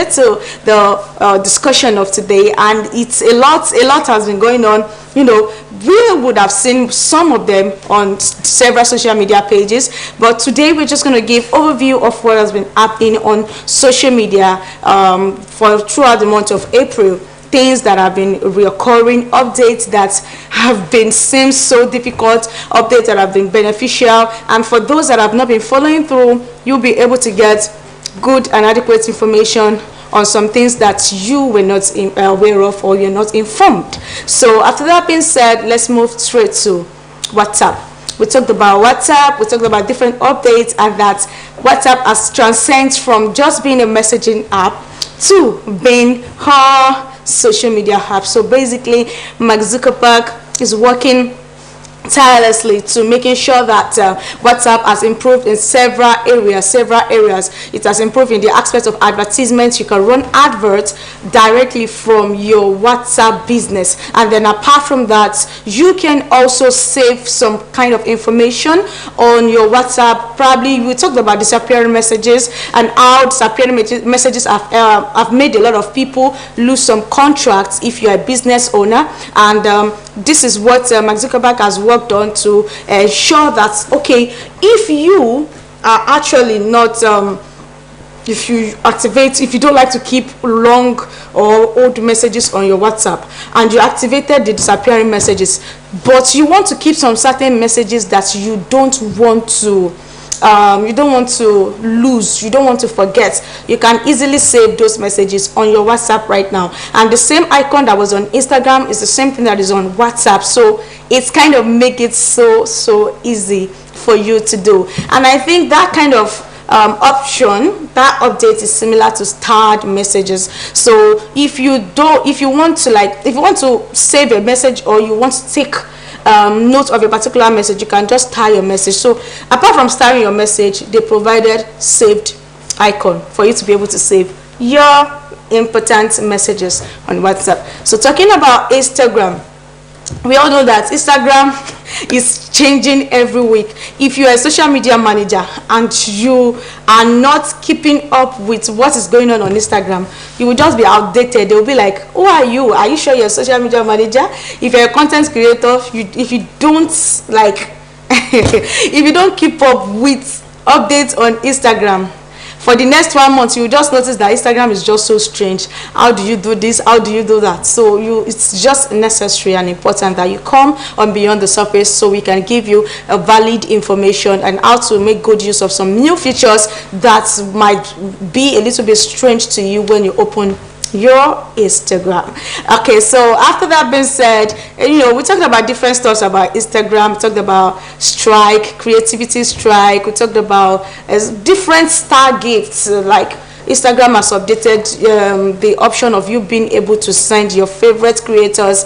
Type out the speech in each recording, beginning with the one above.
to the discussion of today, and it's a lot has been going on. You know, we would have seen some of them on several social media pages, but today we're just going to give overview of what has been happening on social media for throughout the month of April. Things that have been recurring, updates that have been seem so difficult, updates that have been beneficial, and for those that have not been following through, you'll be able to get good and adequate information on some things that you were not aware of, or you're not informed. So after that being said, let's move straight to WhatsApp. We talked about WhatsApp, we talked about different updates, and that WhatsApp has transcended from just being a messaging app to being a social media app. So basically, Mark Zuckerberg is working tirelessly to making sure that WhatsApp has improved in several areas. It has improved in the aspect of advertisements. You can run adverts directly from your WhatsApp business, and then apart from that, you can also save some kind of information on your WhatsApp. Probably we talked about disappearing messages and how disappearing messages have made a lot of people lose some contracts if you're a business owner, and this is what Mark Zuckerberg has worked on to ensure that, okay, if you are actually not if you don't like to keep long or old messages on your WhatsApp, and you activated the disappearing messages, but you want to keep some certain messages that you don't want to lose, you don't want to forget, you can easily save those messages on your WhatsApp right now. And the same icon that was on Instagram is the same thing that is on WhatsApp, so it's kind of make it so easy for you to do. And I think that kind of option, that update is similar to starred messages. So if you want to save a message, or you want to take note of a particular message, you can just star your message. So apart from starring your message, they provided saved icon for you to be able to save your important messages on WhatsApp. So talking about Instagram, we all know that Instagram is changing every week. If you are a social media manager and you are not keeping up with what is going on Instagram, you will just be outdated. They will be like, who are you? Are you sure you're a social media manager? If you're a content creator, if you don't if you don't keep up with updates on Instagram, for the next 1 month, you will just notice that Instagram is just so strange. How do you do this? How do you do that? So it's just necessary and important that you come on Beyond the Surface, so we can give you a valid information and how to make good use of some new features that might be a little bit strange to you when you open your Instagram. Okay, so after that being said, we talked about different stuff about Instagram. We talked about strike, creativity strike. We talked about different star gifts, like Instagram has updated the option of you being able to send your favorite creators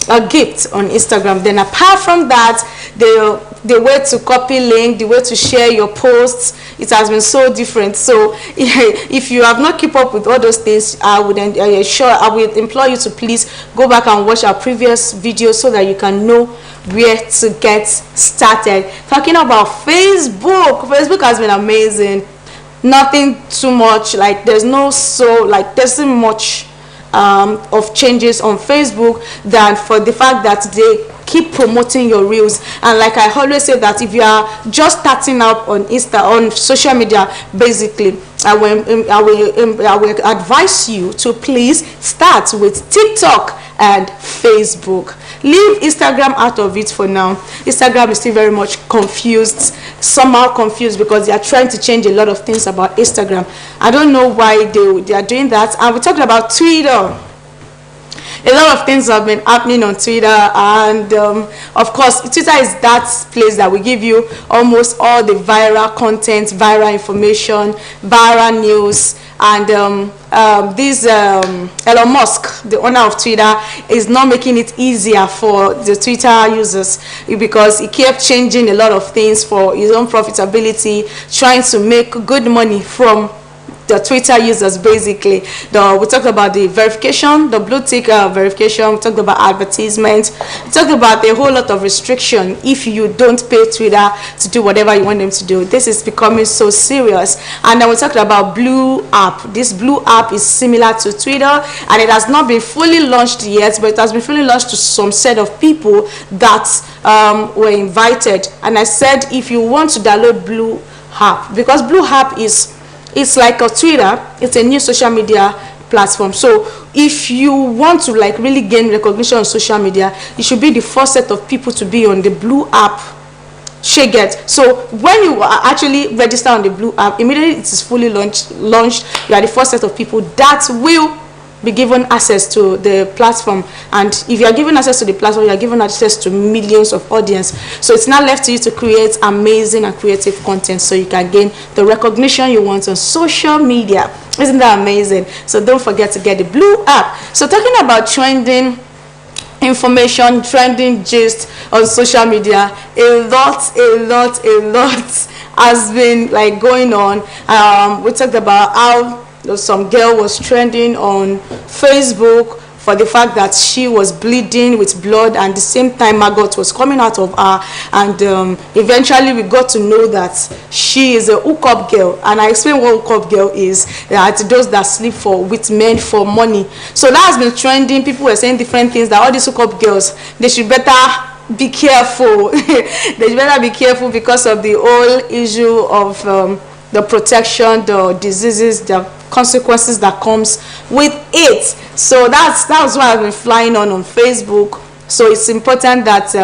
a gift on Instagram. Then apart from that, the way to copy link, the way to share your posts, it has been so different. So if you have not keep up with all those things, I would implore you to please go back and watch our previous videos so that you can know where to get started. Talking about Facebook has been amazing. Nothing too much, like there's isn't much of changes on Facebook than for the fact that they keep promoting your reels. And like I always say, that if you are just starting out on social media, basically I will advise you to please start with TikTok and Facebook. Leave Instagram out of it for now. Instagram is still very much somehow confused, because they are trying to change a lot of things about Instagram. I don't know why they are doing that. And we talked about Twitter. A lot of things have been happening on Twitter, and of course Twitter is that place that will give you almost all the viral content, viral information, viral news. And Elon Musk, the owner of Twitter, is not making it easier for the Twitter users, because he kept changing a lot of things for his own profitability, trying to make good money from the Twitter users basically. We talked about the verification, the blue tick verification. We talked about advertisements. We talked about a whole lot of restriction if you don't pay Twitter to do whatever you want them to do. This is becoming so serious. And then we talked about Blue app. This Blue app is similar to Twitter, and it has not been fully launched yet, but it has been fully launched to some set of people that were invited. And I said, if you want to download Blue app, because Blue app it's like a Twitter, it's a new social media platform. So if you want to like really gain recognition on social media, you should be the first set of people to be on the Blue app. Get. So when you actually register on the Blue app, immediately it is fully launched, you are the first set of people that will be given access to the platform. And if you are given access to the platform, you are given access to millions of audience. So it's now left to you to create amazing and creative content so you can gain the recognition you want on social media. Isn't that amazing? So don't forget to get the Blue app. So talking about trending information, trending gist on social media, a lot has been like going on. We talked about how some girl was trending on Facebook for the fact that she was bleeding with blood, and the same time maggot was coming out of her, and eventually we got to know that she is a hookup girl. And I explained what hookup girl is, that those that sleep with men for money. So that has been trending. People were saying different things, that all these hookup girls, they should better be careful. They should better be careful because of the whole issue of the protection, the diseases, the consequences that comes with it. So that's what I've been flying on Facebook. So it's important that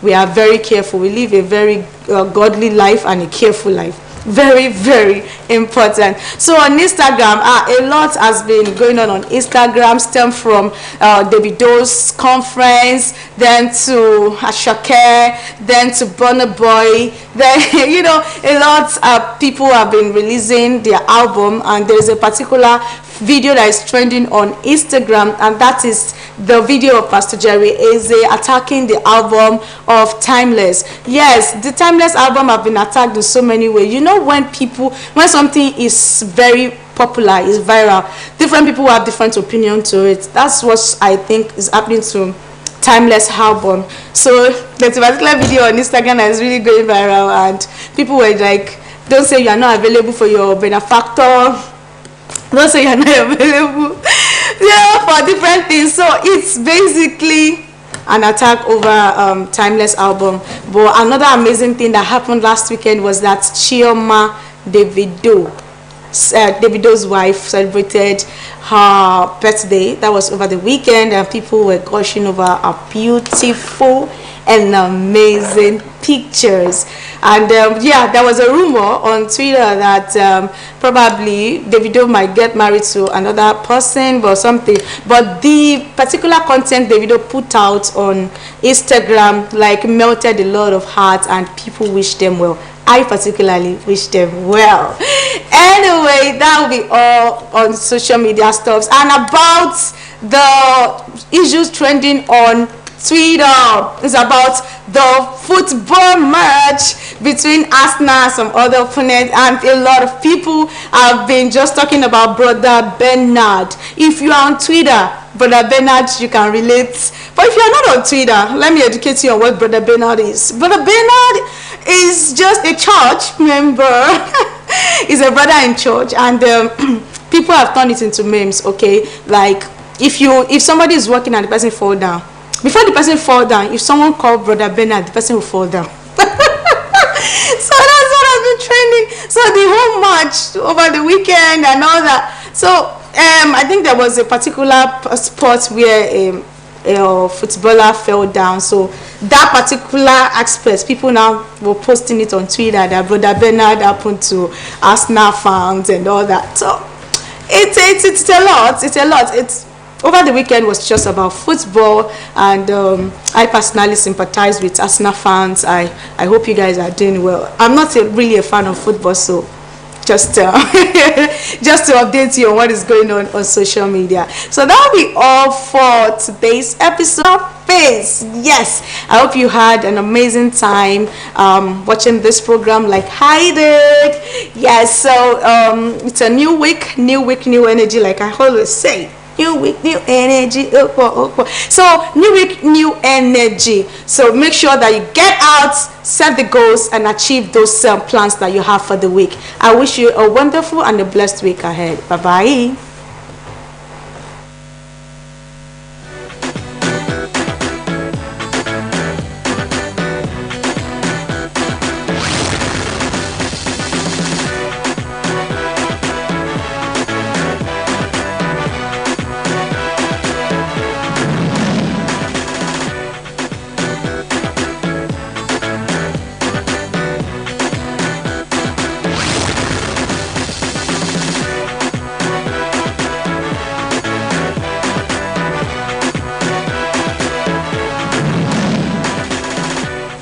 we are very careful. We live a very godly life and a careful life. Very, very important. So on Instagram, a lot has been going on Instagram, stem from Davido's conference, then to Asake, then to Burna Boy. Then a lot of people have been releasing their album, and there is a particular video that is trending on Instagram, and that is the video of Pastor Jerry Eze attacking the album of Timeless. Yes, the Timeless album have been attacked in so many ways. When something is very popular, is viral, different people have different opinion to it. That's what I think is happening to Timeless album. So there's a particular video on Instagram that is really going viral, and people were like, don't say you are not available for your benefactor, don't say you're not available for different things. So it's basically an attack over Timeless album. But another amazing thing that happened last weekend was that Chioma Davido's wife celebrated her birthday. That was over the weekend, and people were gushing over her beautiful and amazing pictures. And there was a rumor on Twitter that probably Davido might get married to another person or something. But the particular content Davido put out on Instagram like melted a lot of hearts, and people wished them well. I particularly wish them well. Anyway, that will be all on social media stuffs. And about the issues trending on Twitter, it's about the football match between Arsenal and some other opponents, and a lot of people have been just talking about Brother Bernard. If you are on Twitter, Brother Bernard, you can relate. But if you are not on Twitter, let me educate you on what Brother Bernard is. Brother Bernard is just a church member. He's a brother in church, and people have turned it into memes. Okay, like if somebody is walking and the person fall down, before the person fall down, if someone called Brother Bernard, the person will fall down. So that's what has been trending. So the whole match over the weekend and all that. So I think there was a particular spot where a footballer fell down. So that particular aspect, people now were posting it on Twitter that Brother Bernard happened to Arsenal fans and all that. So it's a lot. It's a lot. Over the weekend was just about football, and I personally sympathize with Arsenal fans. I hope you guys are doing well. I'm not really a fan of football, so just to update you on what is going on social media. So that will be all for today's episode. face. Yes, I hope you had an amazing time watching this program like I did. Yes, so it's a new week, new energy, like I always say. New week, new energy. So new week, new energy. So make sure that you get out, set the goals, and achieve those plans that you have for the week. I wish you a wonderful and a blessed week ahead. Bye bye.